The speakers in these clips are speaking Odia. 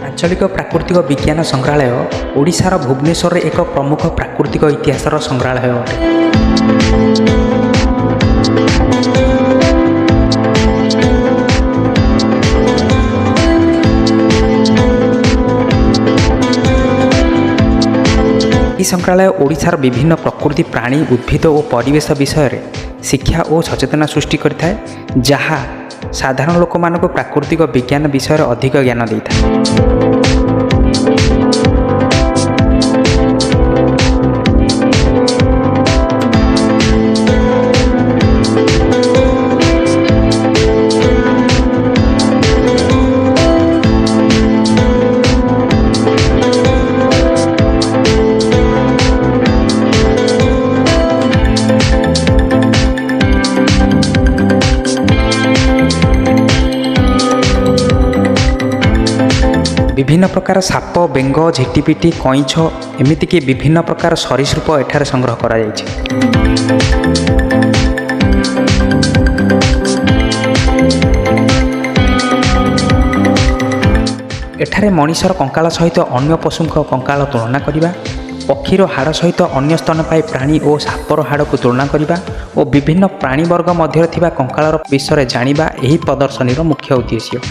आंचलिक प्राकृतिक विज्ञान संग्रहालय ओडिशार भुवनेश्वर एक प्रमुख प्राकृतिक इतिहासर संग्रहालय अटे। यह संग्रहालय ओडिशार विभिन्न प्रकृति प्राणी उद्भिद और परिवेश विषय में शिक्षा और सचेतना सृष्टि करता है, जहाँ साधारण लोक मानक प्राकृतिक विज्ञान विषय अधिक ज्ञान देता है। विभिन्न प्रकार साप, बेंग, झिटिपिटी, कईछ एमितिक विभिन्न प्रकार सरीसृप एठार संग्रह करा जायछि। एठारे मनीषर कंकाल सहित अन्य पशुंक कंकाल तुलना करिबा, पक्षीर हाड़ सहित अन्य स्तनपायी प्राणी और सापर हाड़ को तुलना करिबा और विभिन्न प्राणी वर्ग मध्य थिबा कंकालर विषय जानिबा एही प्रदर्शनीर मुख्य उद्देश्य।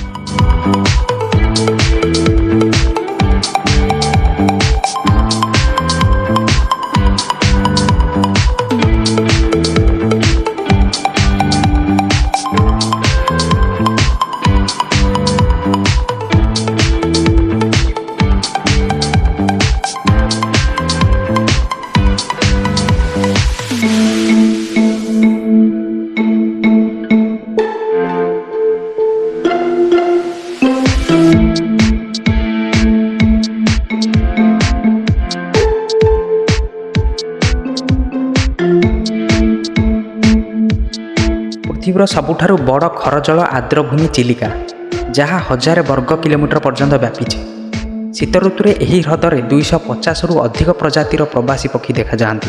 पृथ्वीर सबुठारु बड़ खरजल आर्द्रभूमि चिलिका, जहाँ 1000 वर्ग किलोमीटर पर्यंत व्यापीचे। शीत ऋतुरे एही ह्रदरे 250 रु अधिक प्रजातिर प्रवासी पक्षी देखा जाती।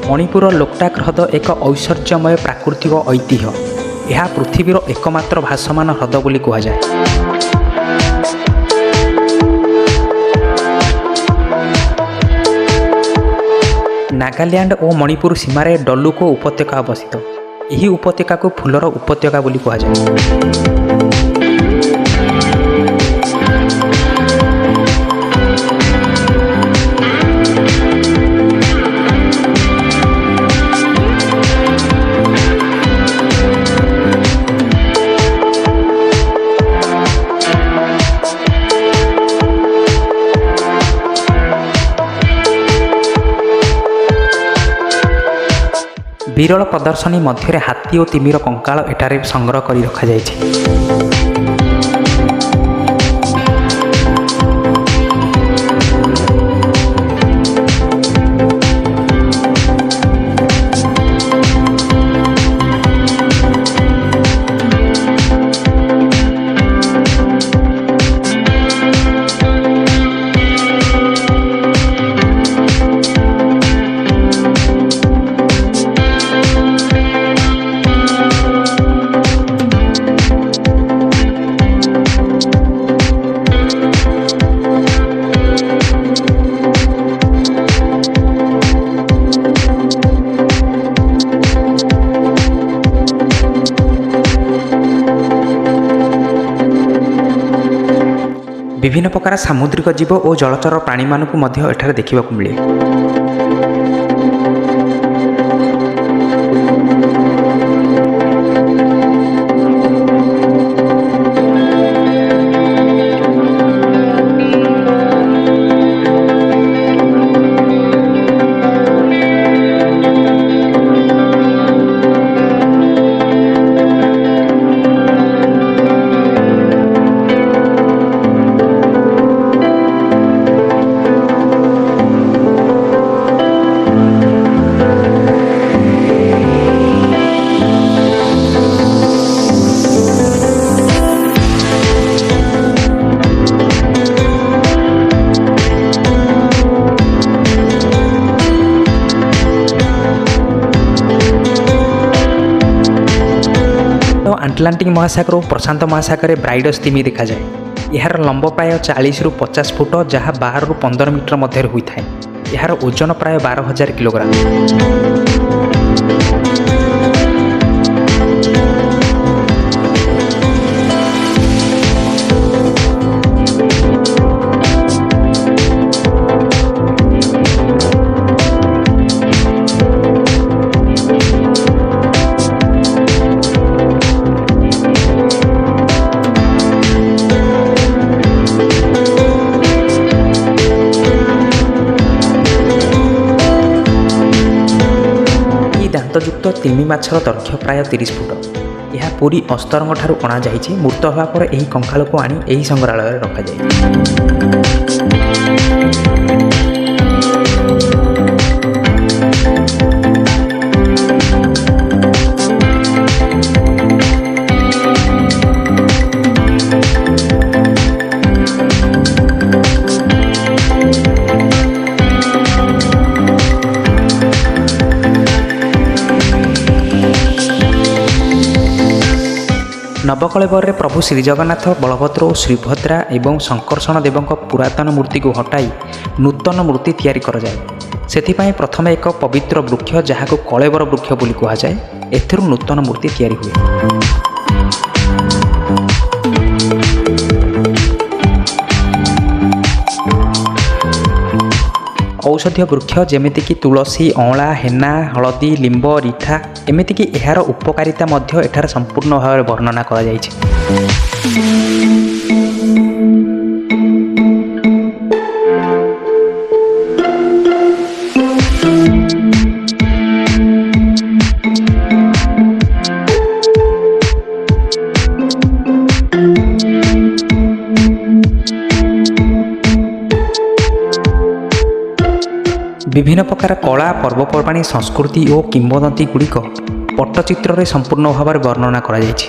मणिपुर लोकटाक ह्रद एक ऐश्वर्यमय प्राकृतिक ऐतिह्य। यह पृथ्वीर एकमात्र भासमान ह्रद बोली कहुए। नागालैंड और मणिपुर सीमार डलुको उपत्यका अवस्थित। यही उपत्यका को फूलर उपत्यका बोली कहुए। ବିରଳ ପ୍ରଦର୍ଶନୀ ମଧ୍ୟରେ ହାତୀ ଓ ତିମିର କଙ୍କାଳ ଏଠାରେ ସଂଗ୍ରହ କରି ରଖାଯାଇଛି। ବିଭିନ୍ନ ପ୍ରକାର ସାମୁଦ୍ରିକ ଜୀବ ଓ ଜଳଚର ପ୍ରାଣୀମାନଙ୍କୁ ମଧ୍ୟ ଏଠାରେ ଦେଖିବାକୁ ମିଳେ। ଆଟଲାଣ୍ଟିକ୍ ମହାସାଗର ଓ ପ୍ରଶାନ୍ତ ମହାସାଗରରେ ବ୍ରାଇଡସ୍ ତିମି ଦେଖାଯାଏ। ଏହାର ଲମ୍ବ ପ୍ରାୟ 40ରୁ 50 ଫୁଟ, ଯାହା 12ରୁ 15 ମିଟର ମଧ୍ୟରେ ହୋଇଥାଏ। ଏହାର ଓଜନ ପ୍ରାୟ 12,000 କିଲୋଗ୍ରାମ। ଦାନ୍ତଯୁକ୍ତ ତିମି ମାଛର ଦୈର୍ଘ୍ୟ ପ୍ରାୟ 30 ଫୁଟ। ଏହା ପୁରୀ ଅସ୍ତରଙ୍ଗ ଠାରୁ ଅଣାଯାଇଛି। ମୃତ ହେବା ପରେ ଏହି କଙ୍କାଳକୁ ଆଣି ଏହି ସଂଗ୍ରହାଳୟରେ ରଖାଯାଇଛି। ନବକଳେବରରେ ପ୍ରଭୁ ଶ୍ରୀଜଗନ୍ନାଥ, ବଳଭଦ୍ର ଓ ଶ୍ରୀଭଦ୍ରା ଏବଂ ଶଙ୍କର୍ଷଣ ଦେବଙ୍କ ପୁରାତନ ମୂର୍ତ୍ତିକୁ ହଟାଇ ନୂତନ ମୂର୍ତ୍ତି ତିଆରି କରାଯାଏ। ସେଥିପାଇଁ ପ୍ରଥମେ ଏକ ପବିତ୍ର ବୃକ୍ଷ, ଯାହାକୁ କଳେବର ବୃକ୍ଷ ବୋଲି କୁହାଯାଏ, ଏଥିରୁ ନୂତନ ମୂର୍ତ୍ତି ତିଆରି ହୁଏ। ଔଷଧୀୟ ବୃକ୍ଷ ଯେମିତିକି ତୁଳସୀ, ଅଁଳା, ହେନା, ହଳଦୀ, ଲିମ୍ବ, ରିଠା, ଏମିତିକି ଏହାର ଉପକାରିତା ମଧ୍ୟ ଏଠାରେ ସମ୍ପୂର୍ଣ୍ଣ ଭାବରେ ବର୍ଣ୍ଣନା କରାଯାଇଛି। ବିଭିନ୍ନ ପ୍ରକାର କଳା, ପର୍ବପର୍ବାଣି, ସଂସ୍କୃତି ଓ କିମ୍ବଦନ୍ତୀ ଗୁଡ଼ିକ ପଟ୍ଟଚିତ୍ରରେ ସମ୍ପୂର୍ଣ୍ଣ ଭାବରେ ବର୍ଣ୍ଣନା କରାଯାଇଛି।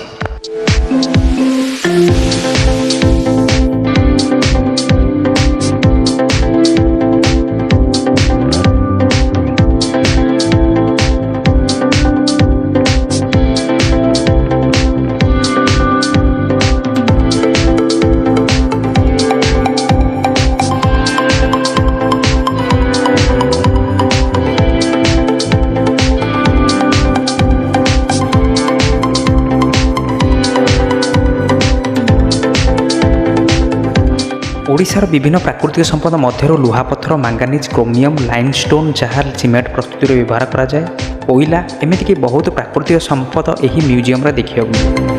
ଓଡ଼ିଶାର ବିଭିନ୍ନ ପ୍ରାକୃତିକ ସମ୍ପଦ ମଧ୍ୟରୁ ଲୁହାପଥର, ମାଙ୍ଗାନିଜ୍, କ୍ରୋମିୟମ୍, ଲାଇମଷ୍ଟୋନ୍, ଯାହା ସିମେଣ୍ଟ ପ୍ରସ୍ତୁତିରେ ବ୍ୟବହାର କରାଯାଏ, କୋଇଲା, ଏମିତିକି ବହୁତ ପ୍ରାକୃତିକ ସମ୍ପଦ ଏହି ମ୍ୟୁଜିୟମରେ ଦେଖିବାକୁ ମିଳେ।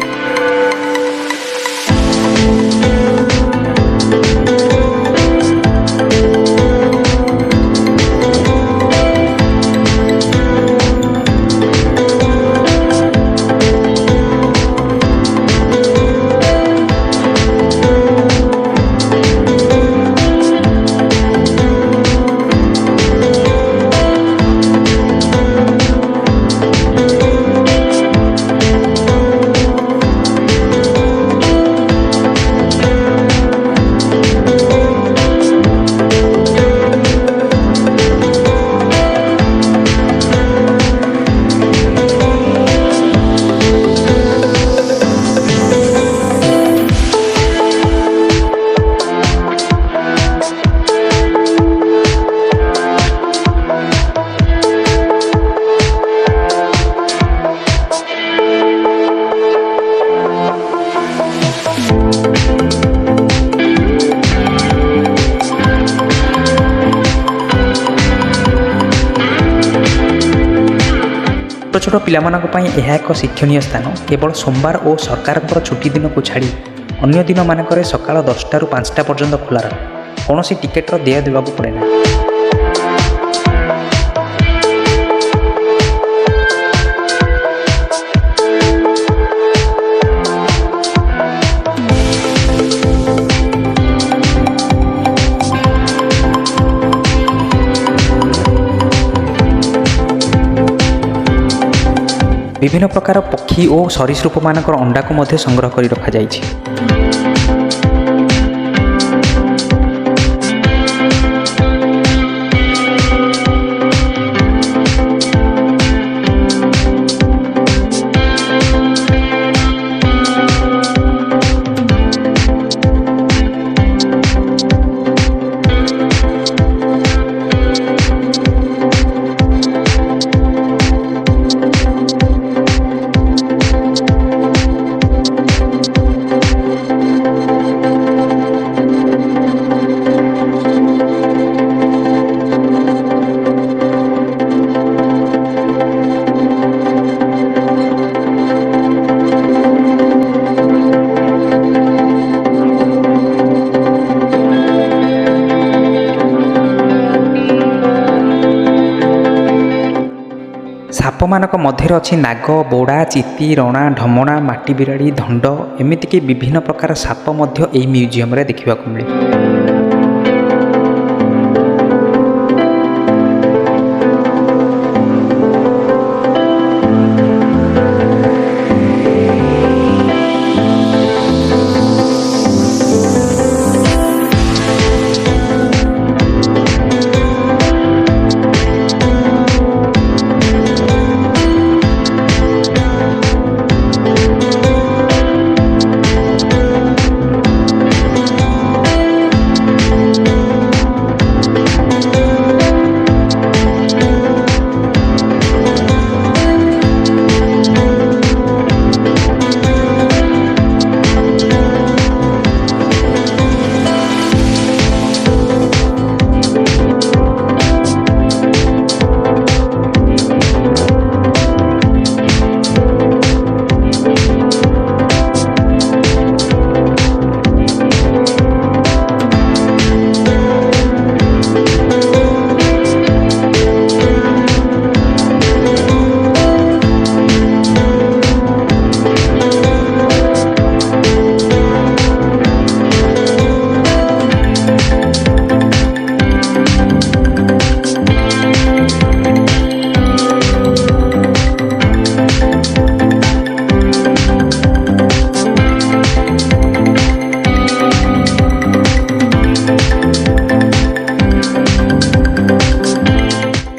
ଛୋଟ ଛୋଟ ପିଲାମାନଙ୍କ ପାଇଁ ଏହା ଏକ ଶିକ୍ଷଣୀୟ ସ୍ଥାନ। କେବଳ ସୋମବାର ଓ ସରକାରଙ୍କର ଛୁଟି ଦିନକୁ ଛାଡ଼ି ଅନ୍ୟ ଦିନମାନଙ୍କରେ ସକାଳ 10ଟାରୁ 5ଟା ପର୍ଯ୍ୟନ୍ତ ଖୋଲା ରହେ। କୌଣସି ଟିକେଟର ଦେୟ ଦେବାକୁ ପଡ଼େ ନାହିଁ। ବିଭିନ୍ନ ପ୍ରକାର ପକ୍ଷୀ ଓ ସରୀସୃପମାନଙ୍କର ଅଣ୍ଡାକୁ ମଧ୍ୟ ସଂଗ୍ରହ କରି ରଖାଯାଇଛି। ସାପମାନଙ୍କ ମଧ୍ୟରେ ଅଛି ନାଗ, ବୋଡ଼ା, ଚିତି, ରଣା, ଢମଣା, ମାଟି ବିରାଡ଼ି, ଧଣ୍ଡ, ଏମିତିକି ବିଭିନ୍ନ ପ୍ରକାର ସାପ ମଧ୍ୟ ଏହି ମ୍ୟୁଜିୟମରେ ଦେଖିବାକୁ ମିଳେ।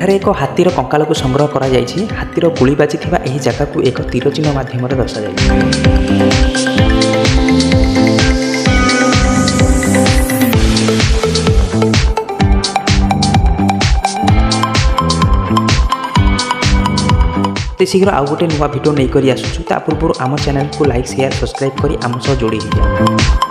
ଏଠାରେ ଏକ ହାତୀର କଙ୍କାଳକୁ ସଂଗ୍ରହ କରାଯାଇଛି। ହାତୀର ଗୁଳି ବାଜିଥିବା ଏହି ଜାଗାକୁ ଏକ ତୀର ଚିହ୍ନ ମାଧ୍ୟମରେ ଦର୍ଶାଯାଇଛି। ଶୀଘ୍ର ଆଉ ଗୋଟେ ନୂଆ ଭିଡ଼ିଓ ନେଇକରି ଆସୁଛୁ। ତା ପୂର୍ବରୁ ଆମ ଚ୍ୟାନେଲକୁ ଲାଇକ୍, ସେୟାର, ସବସ୍କ୍ରାଇବ୍ କରି ଆମ ସହ ଯୋଡ଼ି ହୋଇଯାଅ।